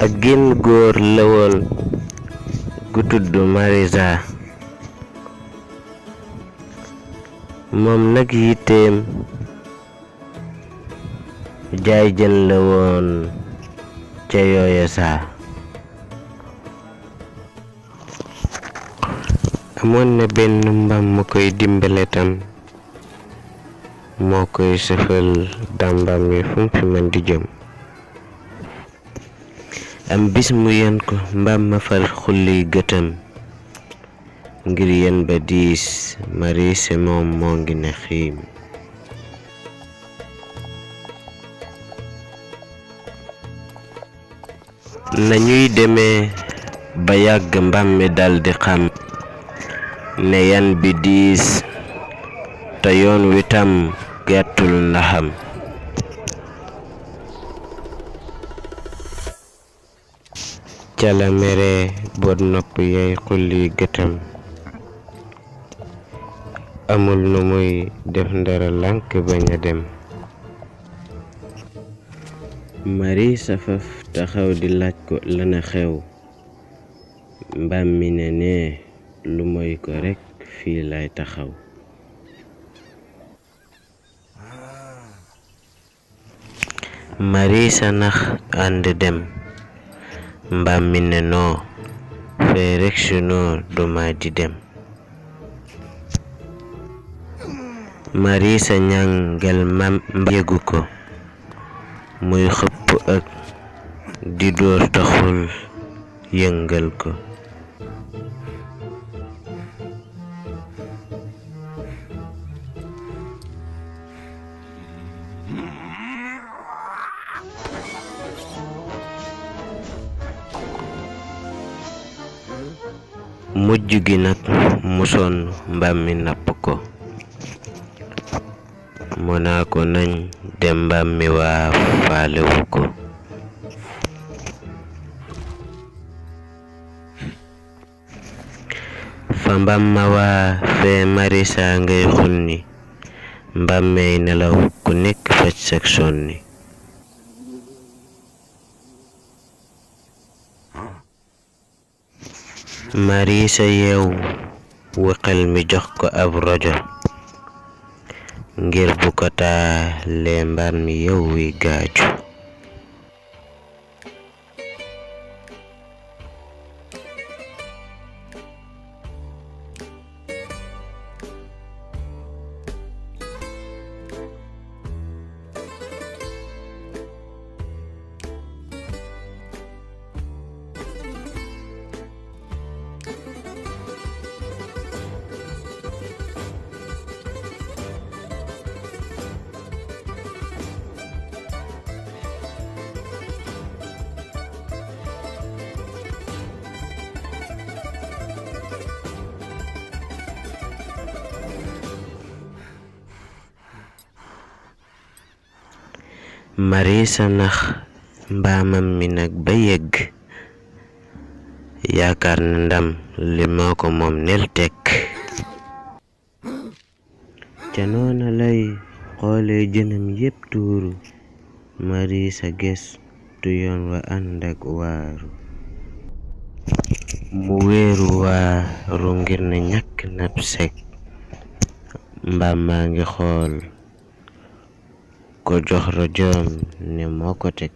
ak genn góor la woon gu tudd Marisa. moom nag yitteem jaay jën la woon ca yooya saa. amoon na benn mbaam mu koy dimbale tam moo koy sëfal dàmbaam yi fu mu fi mën di jëm. am bis mu yen ko mbaam ma far xulli gëtam ngir yen ba diis. Marisa moom moo ngi ne xiim. nañuy demee ba yàgg mbaam mi daldi xam ne yan bi diis te yoon wi tam gàttul ndaxam. ca la mere boot nopp yay xulli gëtam. amul nu muy def ndara lànk bañ a dem. Marisa faf taxaw di laaj ko lana xew. mbaam mi ne nee lu moy ko rekk fii lay taxaw. Marisa nax ànd dem. mbaam mi ne noo fee rekk sunu duma di dem. Marisa ñàngal yëgu ko muy xëpp ak di dóor taxul yëngal ko. mujj gi nag mu sonn mbaam mi napp ko. mu naa ko nañ dem mbaam mi waa faalewu ko. fa mbaam ma waa fee Marisa ngay xunni. mbaam may nelaw ku nekk faj sak sonni. Marisa yeew wëqal mi jox ko ab rojo ngir bu ko taalee mbaam mi yow wi gaaju. Marisa nax mbaamam mi nag ba yegg. yaakaar na ndam li moo ko moom nel tekk. ca noona lay xoole jënam yépp tuuru. Marisa gestu yoon wa ànd ak waaru. mu wéeru waaru ngir na ñàkk nab sek. mbaam maa ngi xool ko jox rajoom ne moo ko teg.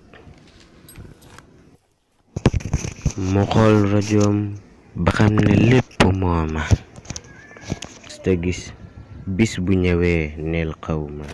mu xool rajoom ba xam ne lépp mooma te gis bis bu ñëwee neel xawma.